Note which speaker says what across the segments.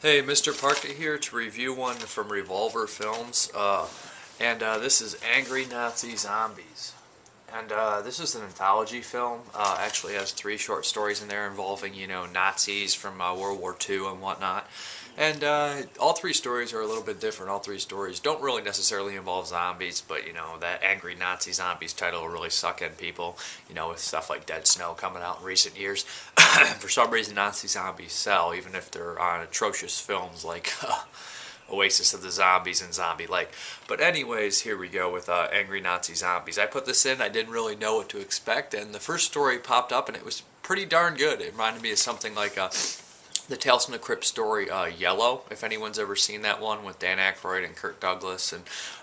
Speaker 1: Hey, Mrparka here to review one from Revolver Films, this is Angry Nazi Zombies. And this is an anthology film. Actually has 3 short stories in there involving, Nazis from World War II and whatnot. And all 3 stories are a little bit different. All 3 stories don't really necessarily involve zombies, but that Angry Nazi Zombies title will really suck in people, with stuff like Dead Snow coming out in recent years. For some reason, Nazi zombies sell, even if they're on atrocious films like Oasis of the Zombies and Zombie Lake. But anyways, here we go with Angry Nazi Zombies. I put this in, I didn't really know what to expect, and the first story popped up and it was pretty darn good. It reminded me of something like the Tales from the Crypt story Yellow, if anyone's ever seen that one with Dan Aykroyd and Kirk Douglas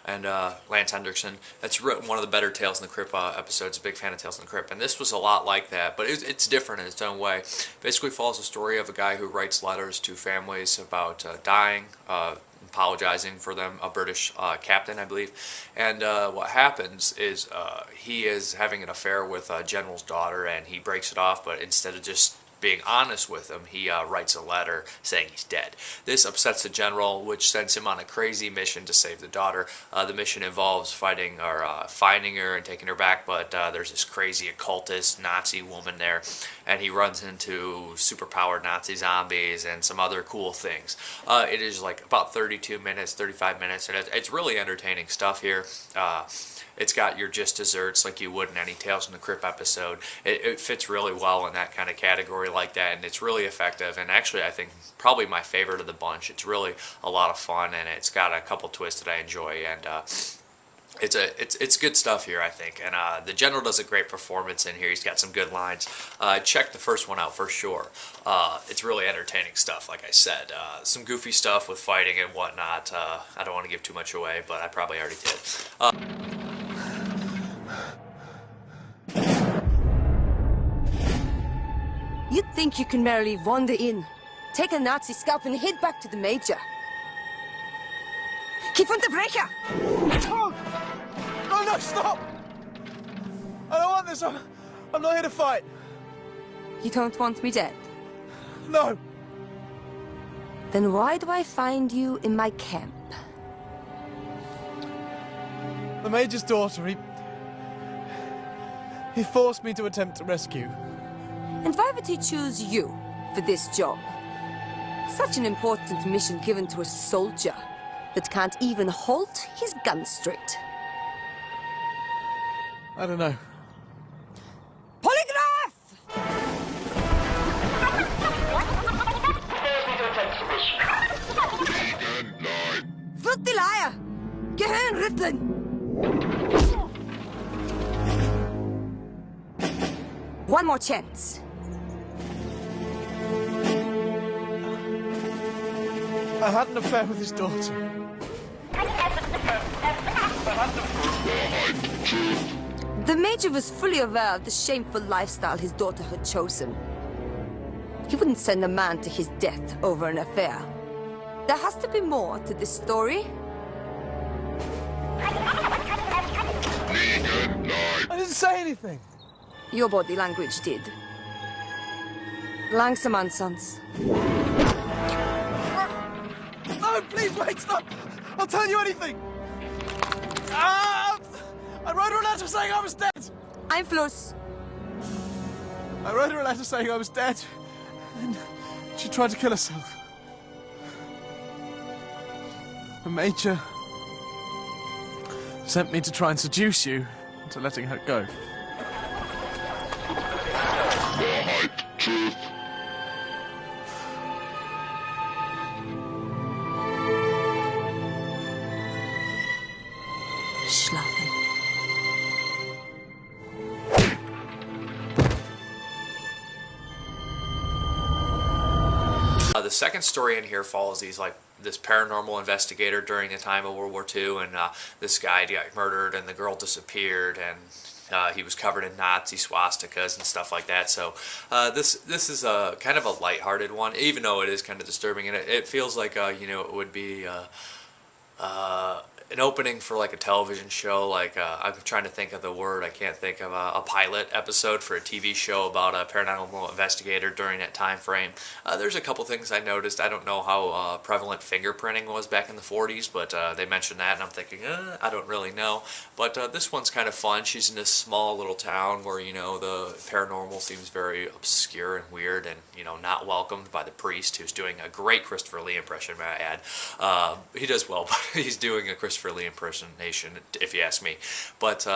Speaker 1: and Lance Henriksen. That's one of the better Tales from the Crypt episodes. Big fan of Tales from the Crypt. And this was a lot like that, but it's different in its own way. Basically follows the story of a guy who writes letters to families about dying, apologizing for them, a British captain, I believe. And what happens is he is having an affair with a general's daughter, and he breaks it off, but instead of just being honest with him, he writes a letter saying he's dead. This upsets the general, which sends him on a crazy mission to save the daughter. The mission involves finding her and taking her back, but there's this crazy occultist Nazi woman there, and he runs into superpowered Nazi zombies and some other cool things. It is like about 32 minutes, 35 minutes, and it's really entertaining stuff here. It's got your just desserts like you would in any Tales from the Crypt episode. It fits really well in that kind of category like that, and it's really effective. And actually, I think probably my favorite of the bunch. It's really a lot of fun, and it's got a couple twists that I enjoy. And it's good stuff here, I think. And the general does a great performance in here. He's got some good lines. Check the first one out for sure. It's really entertaining stuff, like I said. Some goofy stuff with fighting and whatnot. I don't want to give too much away, but I probably already did.
Speaker 2: You think you can merely wander in, take a Nazi scalp and head back to the Major. Keep on the breaker!
Speaker 3: Oh! No, stop! I don't want this. I'm not here to fight.
Speaker 2: You don't want me dead?
Speaker 3: No.
Speaker 2: Then why do I find you in my camp?
Speaker 3: The Major's daughter, he forced me to attempt to rescue.
Speaker 2: And why would he choose you for this job? Such an important mission given to a soldier that can't even hold his gun straight.
Speaker 3: I don't know.
Speaker 2: Polygraph! Wird die Leier! Gehirnrippen! One more chance.
Speaker 3: I had an affair with his daughter.
Speaker 2: The Major was fully aware of the shameful lifestyle his daughter had chosen. He wouldn't send a man to his death over an affair. There has to be more to this story.
Speaker 3: I didn't say anything.
Speaker 2: Your body language did. Langsaam, sons.
Speaker 3: No, please wait, stop! I'll tell you anything. I wrote her a letter saying I was dead.
Speaker 2: Einfluss.
Speaker 3: I wrote her a letter saying I was dead, and she tried to kill herself. The Major sent me to try and seduce you into letting her go. Truth.
Speaker 2: Schlafen.
Speaker 1: The second story in here follows this paranormal investigator during the time of World War II, and this guy got murdered and the girl disappeared, and he was covered in Nazi swastikas and stuff like that. So this is a kind of a lighthearted one, even though it is kind of disturbing, and it feels like it would be an opening for like a television show, like I'm trying to think of the word, I can't think of a pilot episode for a TV show about a paranormal investigator during that time frame. There's a couple things I noticed. I don't know how prevalent fingerprinting was back in the 40s, but they mentioned that, and I'm thinking, I don't really know. But this one's kind of fun. She's in this small little town where, you know, the paranormal seems very obscure and weird, and, you know, not welcomed by the priest, who's doing a great Christopher Lee impression, may I add. He does well, but he's doing a Christopher Lee impersonation, if you ask me. But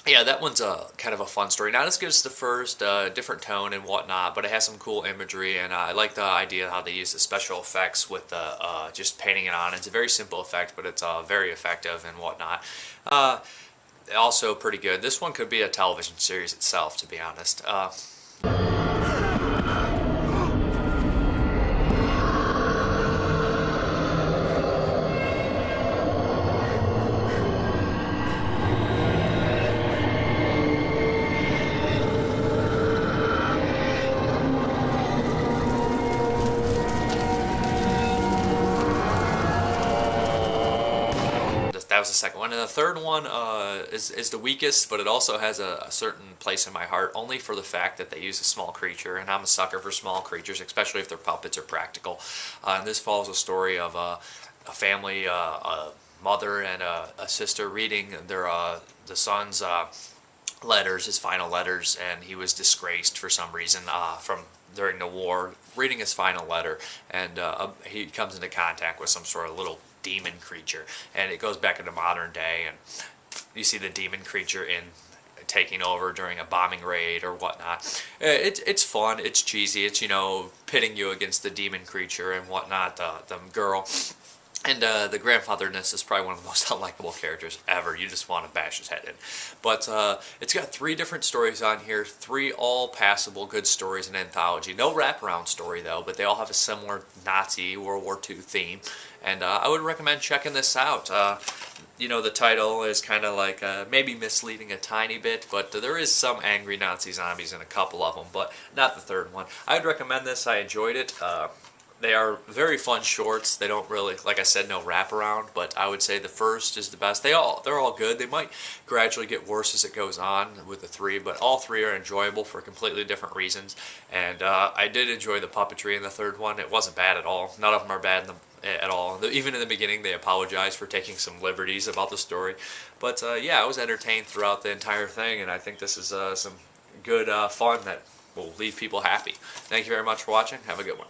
Speaker 1: yeah, that one's kind of a fun story. Not as good as the first, different tone and whatnot, but it has some cool imagery, and I like the idea how they use the special effects with the just painting it on. It's a very simple effect, but it's very effective and whatnot. Also pretty good. This one could be a television series itself, to be honest. That was the second one, and the third one is the weakest, but it also has a certain place in my heart, only for the fact that they use a small creature, and I'm a sucker for small creatures, especially if they're puppets or practical. And this follows a story of a family, a mother and a sister reading the son's letters, his final letters, and he was disgraced for some reason from during the war, reading his final letter, and he comes into contact with some sort of little demon creature, and it goes back into modern day, and you see the demon creature taking over during a bombing raid or whatnot. It's fun, it's cheesy, it's, you know, pitting you against the demon creature and whatnot, the girl. And the grandfather in this is probably one of the most unlikable characters ever. You just want to bash his head in. But it's got 3 different stories on here, 3 all passable good stories in anthology. No wraparound story though, but they all have a similar Nazi World War II theme. And I would recommend checking this out. You know, the title is kind of like maybe misleading a tiny bit, but there is some angry Nazi zombies in a couple of them, but not the third one. I would recommend this. I enjoyed it. They are very fun shorts. They don't really, like I said, no wraparound, but I would say the first is the best. They're all good. They might gradually get worse as it goes on with the 3, but all 3 are enjoyable for completely different reasons. And I did enjoy the puppetry in the third one. It wasn't bad at all. None of them are bad at all. Even in the beginning, they apologized for taking some liberties about the story. But yeah, I was entertained throughout the entire thing, and I think this is some good fun that will leave people happy. Thank you very much for watching. Have a good one.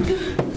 Speaker 4: Okay.